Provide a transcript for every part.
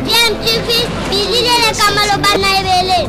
Bien, tu fais, visiter les Kamalobana et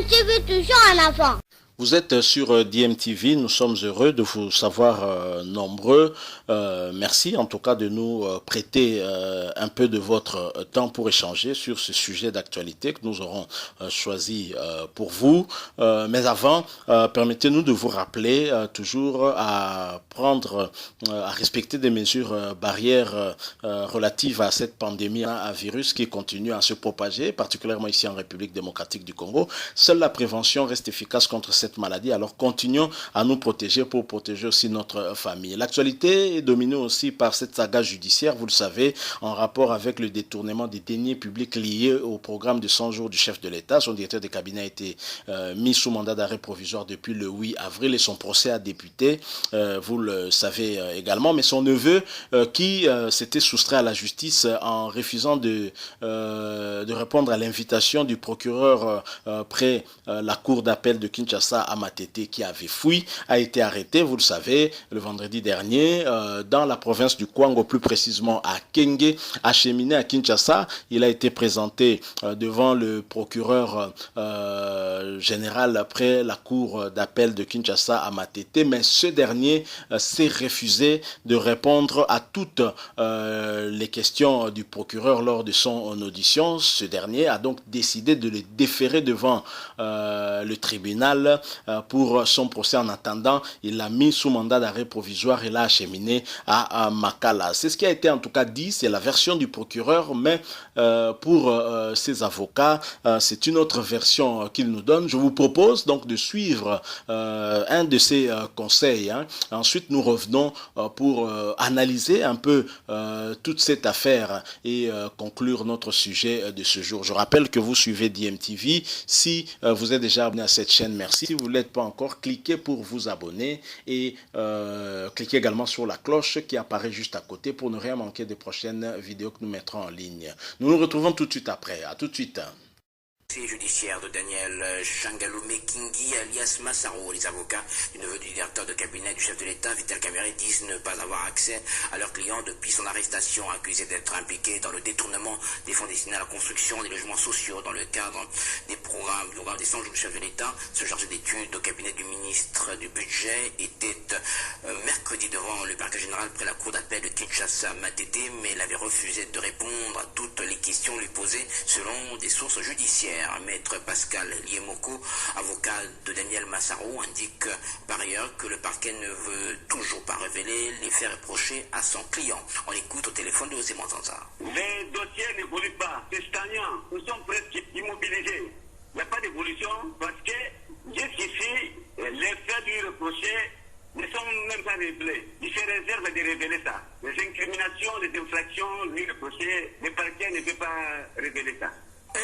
tu veux toujours un enfant. Vous êtes sur DMTV, nous sommes heureux de vous savoir nombreux. Merci en tout cas de nous prêter un peu de votre temps pour échanger sur ce sujet d'actualité que nous aurons choisi pour vous. Mais avant, permettez-nous de vous rappeler toujours à prendre, à respecter des mesures barrières relatives à cette pandémie à virus qui continue à se propager, particulièrement ici en République démocratique du Congo. Seule la prévention reste efficace contre cette maladie, alors continuons à nous protéger pour protéger aussi notre famille. L'actualité est dominée aussi par cette saga judiciaire, vous le savez, en rapport avec le détournement des deniers publics liés au programme de 100 jours du chef de l'État. Son directeur de cabinet a été mis sous mandat d'arrêt provisoire depuis le 8 avril et son procès a débuté, vous le savez également, mais son neveu qui s'était soustrait à la justice en refusant de répondre à l'invitation du procureur près la cour d'appel de Kinshasa à Matete qui avait fui, a été arrêté, vous le savez, le vendredi dernier dans la province du Kwango, plus précisément à Kenge, acheminé à Kinshasa. Il a été présenté devant le procureur général après la cour d'appel de Kinshasa à Matete, mais ce dernier s'est refusé de répondre à toutes les questions du procureur lors de son audition. Ce dernier a donc décidé de le déférer devant le tribunal pour son procès. En attendant, il l'a mis sous mandat d'arrêt provisoire et l'a acheminé à Makala. C'est ce qui a été en tout cas dit, c'est la version du procureur, mais pour ses avocats, c'est une autre version qu'il nous donne. Je vous propose donc de suivre un de ces conseils. Ensuite, nous revenons pour analyser un peu toute cette affaire et conclure notre sujet de ce jour. Je rappelle que vous suivez DMTV. Si vous êtes déjà abonné à cette chaîne, merci. Si vous ne l'êtes pas encore, cliquez pour vous abonner et cliquez également sur la cloche qui apparaît juste à côté pour ne rien manquer des prochaines vidéos que nous mettrons en ligne. Nous nous retrouvons tout de suite après. À tout de suite. Judiciaire de Daniel Changalume Kingi alias Massaro. Les avocats du neveu du directeur de cabinet du chef de l'État, Vital Kamerhe, disent ne pas avoir accès à leurs clients depuis son arrestation, accusé d'être impliqué dans le détournement des fonds destinés à la construction des logements sociaux dans le cadre des programmes des 100 jours du chef de l'État. Ce chargé d'études au cabinet du ministre du Budget était mercredi devant le parquet général près la cour d'appel de Kinshasa Matete, mais il avait refusé de répondre à toutes les questions lui posées selon des sources judiciaires. Maître Pascal Liemoko, avocat de Daniel Massaro, indique par ailleurs que le parquet ne veut toujours pas révéler les faits reprochés à son client. On écoute au téléphone de Osé Manzanza. Les dossiers n'évoluent pas, c'est stagnant, nous sommes presque immobilisés. Il n'y a pas d'évolution parce que jusqu'ici, les faits lui reprochés ne sont même pas révélés. Il se réserve de révéler ça. Les incriminations, les infractions lui reprochées, le parquet ne peut pas révéler ça.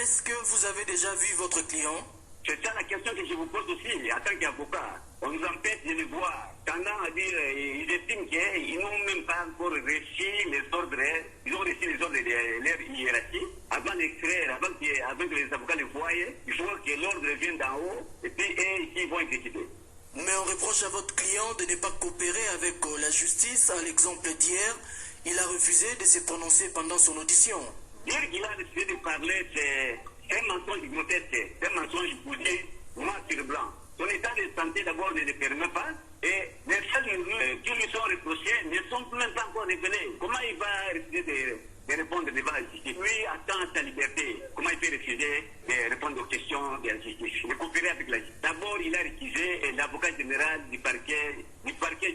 Est-ce que vous avez déjà vu votre client? C'est ça la question que je vous pose aussi en tant qu'avocat. On nous empêche de le voir. Tendant à dire, ils estiment qu'ils n'ont même pas encore reçu les ordres, ils ont reçu les ordres de leur hiérarchie. Avant d'extraire, avant que les avocats le voient, il faut que l'ordre vienne d'en haut et puis ils vont exécuter. Mais on reproche à votre client de ne pas coopérer avec la justice. À l'exemple d'hier, il a refusé de se prononcer pendant son audition. Dire qu'il a décidé de parler, c'est un mensonge grotesque, c'est un mensonge posé noir sur blanc. Son état de santé d'abord ne le permet pas et les faits qui lui sont reprochés ne sont même pas encore révélés. Comment il va refuser de répondre devant la justice? Lui attend sa liberté. Comment il peut refuser de répondre aux questions de la justice, de coopérer avec la justice? D'abord, il a récusé l'avocat général du parquet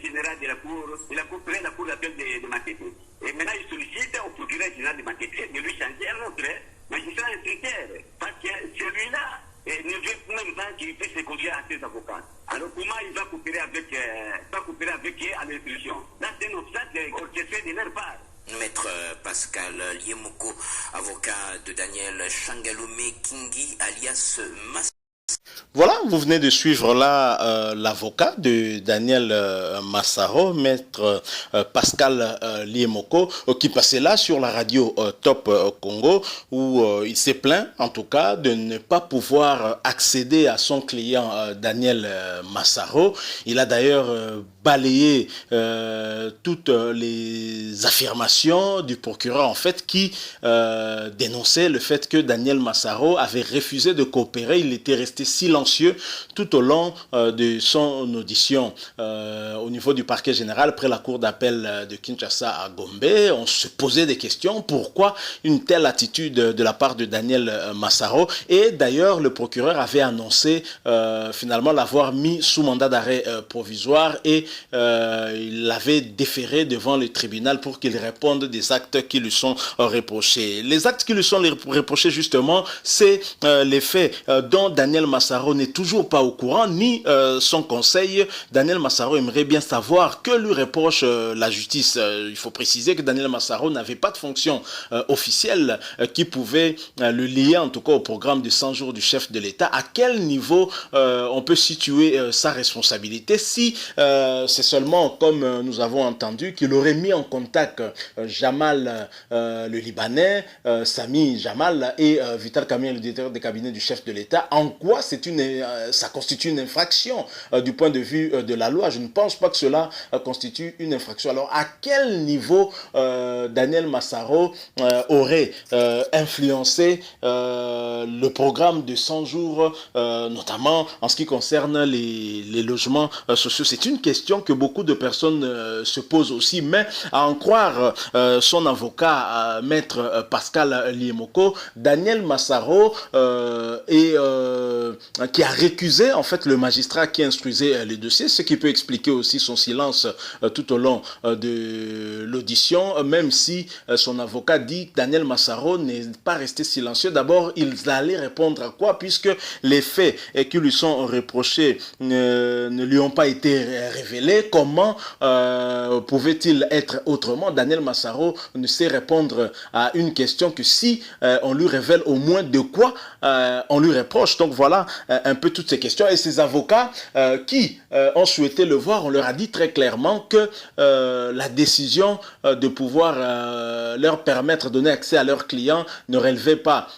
général de la cour, il a coopéré la cour d'appel de Matete. Et maintenant, il sollicite au procureur général de Matete de lui changer un autre magistrat instructeur. Parce que celui-là ne veut même pas qu'il puisse se confier à ses avocats. Alors comment il va coopérer avec eux à l'instruction? Là, c'est un obstacle orchestré de leur part. Maître Pascal Liemoko, avocat de Daniel Changalume Kingi, alias Mas. Voilà, vous venez de suivre là l'avocat de Daniel Massaro, maître Pascal Liemoko, qui passait là sur la radio Top Congo, où il s'est plaint en tout cas de ne pas pouvoir accéder à son client Daniel Massaro. Il a d'ailleurs balayé toutes les affirmations du procureur en fait qui dénonçait le fait que Daniel Massaro avait refusé de coopérer. Il était resté silencieux tout au long de son audition au niveau du parquet général près la cour d'appel de Kinshasa à Gombe. On se posait des questions, pourquoi une telle attitude de la part de Daniel Massaro, et d'ailleurs le procureur avait annoncé finalement l'avoir mis sous mandat d'arrêt provisoire et il l'avait déféré devant le tribunal pour qu'il réponde des actes qui lui sont reprochés. Les actes qui lui sont reprochés justement, c'est les faits dont Daniel Massaro n'est toujours pas au courant, ni son conseil. Daniel Massaro aimerait bien savoir que lui reproche la justice. Il faut préciser que Daniel Massaro n'avait pas de fonction officielle qui pouvait le lier en tout cas au programme de 100 jours du chef de l'État. À quel niveau on peut situer sa responsabilité si c'est seulement, comme nous avons entendu, qu'il aurait mis en contact Jamal le Libanais, Sami Jamal et Vital Kamerhe, le directeur de cabinet du chef de l'État. En quoi ça constitue une infraction du point de vue de la loi? Je ne pense pas que cela constitue une infraction. Alors, à quel niveau Daniel Massaro aurait influencé le programme de 100 jours, notamment en ce qui concerne les logements sociaux? C'est une question que beaucoup de personnes se posent aussi, mais à en croire son avocat, maître Pascal Liemoko, Daniel Massaro qui a récusé en fait le magistrat qui instruisait les dossiers, ce qui peut expliquer aussi son silence tout au long de l'audition, même si son avocat dit que Daniel Massaro n'est pas resté silencieux. D'abord, ils allaient répondre à quoi, puisque les faits qui lui sont reprochés ne lui ont pas été révélés. Comment pouvait-il être autrement? Daniel Massaro ne sait répondre à une question que si on lui révèle au moins de quoi on lui reproche. Donc voilà un peu toutes ces questions. Et ces avocats qui ont souhaité le voir, on leur a dit très clairement que la décision de pouvoir leur permettre de donner accès à leurs clients ne relevait pas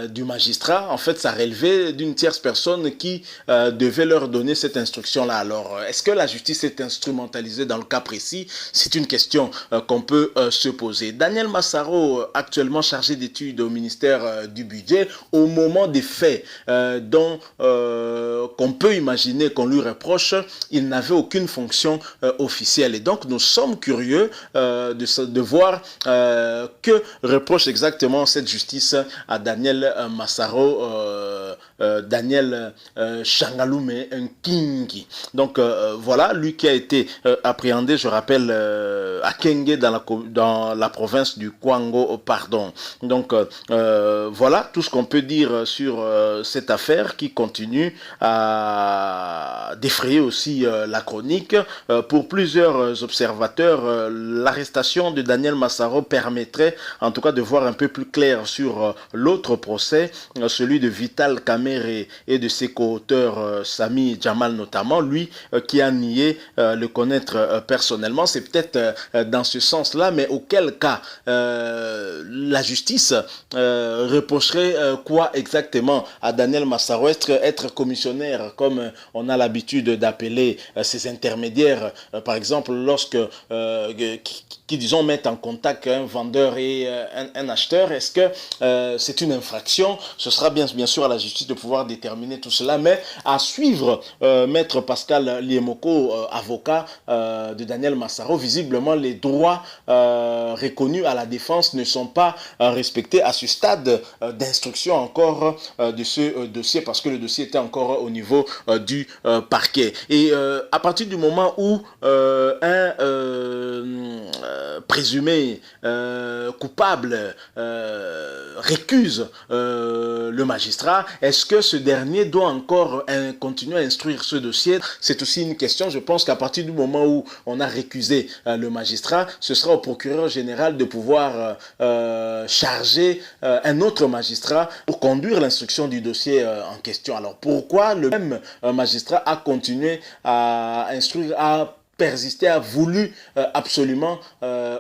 du magistrat. En fait, ça relevait d'une tierce personne qui devait leur donner cette instruction-là. Alors, est-ce que la justice est instrumentalisée dans le cas précis? C'est une question qu'on peut se poser. Daniel Massaro, actuellement chargé d'études au ministère du Budget, au moment des faits dont qu'on peut imaginer qu'on lui reproche, il n'avait aucune fonction officielle. Et donc, nous sommes curieux de voir que reproche exactement cette justice à Daniel Massaro, Daniel Changalume Kingi. Donc, voilà, lui qui a été appréhendé, je rappelle, à Kenge dans la province du Kwango, pardon. Donc, voilà tout ce qu'on peut dire sur cette affaire qui continue à défrayer aussi la chronique. Pour plusieurs observateurs, l'arrestation de Daniel Massaro permettrait en tout cas de voir un peu plus clair sur l'autre procès, celui de Vital Kamerhe et de ses co-auteurs Sami Jamal notamment, lui qui a nié le connaître personnellement. C'est peut-être dans ce sens-là, mais auquel cas la justice reprocherait quoi exactement à Daniel Massaro? Être commissionnaire, comme on a l'habitude d'appeler ces intermédiaires, par exemple lorsque qui disons mettent en contact un vendeur et un acheteur, est-ce que c'est une infraction? Ce sera bien sûr à la justice de pouvoir déterminer tout cela, mais à suivre maître Pascal Liemoko, avocat de Daniel Massaro, visiblement les droits reconnus à la défense ne sont pas respectés à ce stade d'instruction encore de ce dossier, parce que le dossier était encore au niveau du parquet. Et à partir du moment où présumé coupable récuse le magistrat, est-ce que ce dernier doit encore continuer à instruire ce dossier? C'est aussi une question. Je pense qu'à partir du moment où on a récusé le magistrat, ce sera au procureur général de pouvoir charger un autre magistrat pour conduire l'instruction du dossier en question. Alors pourquoi le même magistrat a continué à instruire, a persisté, a voulu absolument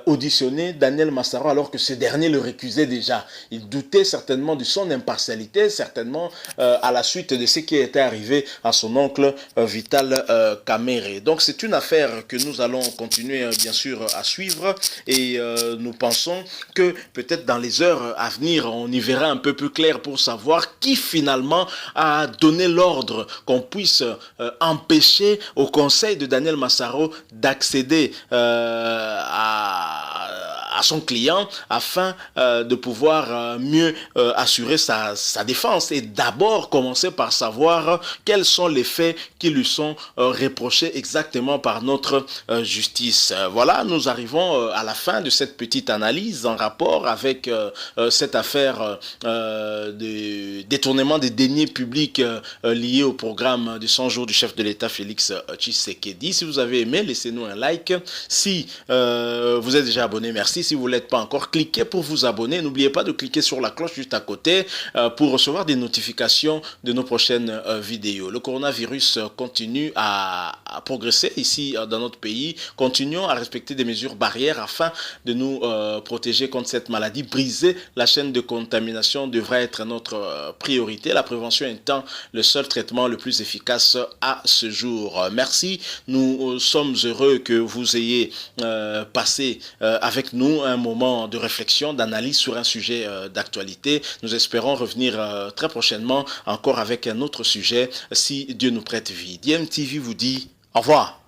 auditionner Daniel Massaro alors que ce dernier le récusait déjà? Il doutait certainement de son impartialité, certainement à la suite de ce qui était arrivé à son oncle Vital Kamerhe. Donc c'est une affaire que nous allons continuer bien sûr à suivre et nous pensons que peut-être dans les heures à venir on y verra un peu plus clair pour savoir qui finalement a donné l'ordre qu'on puisse empêcher au conseil de Daniel Massaro d'accéder à son client afin de pouvoir mieux assurer sa défense et d'abord commencer par savoir quels sont les faits qui lui sont reprochés exactement par notre justice. Voilà, nous arrivons à la fin de cette petite analyse en rapport avec cette affaire de détournement des deniers publics liés au programme de 100 jours du chef de l'État Félix Tshisekedi. Si vous avez aimé, laissez-nous un like. Si vous êtes déjà abonné, merci. Si vous ne l'êtes pas encore, cliquez pour vous abonner. N'oubliez pas de cliquer sur la cloche juste à côté pour recevoir des notifications de nos prochaines vidéos. Le coronavirus continue à progresser ici dans notre pays. Continuons à respecter des mesures barrières afin de nous protéger contre cette maladie. Briser la chaîne de contamination devrait être notre priorité. La prévention étant le seul traitement le plus efficace à ce jour. Merci. Nous sommes heureux que vous ayez passé avec nous un moment de réflexion, d'analyse sur un sujet d'actualité. Nous espérons revenir très prochainement encore avec un autre sujet si Dieu nous prête vie. DMTV vous dit au revoir.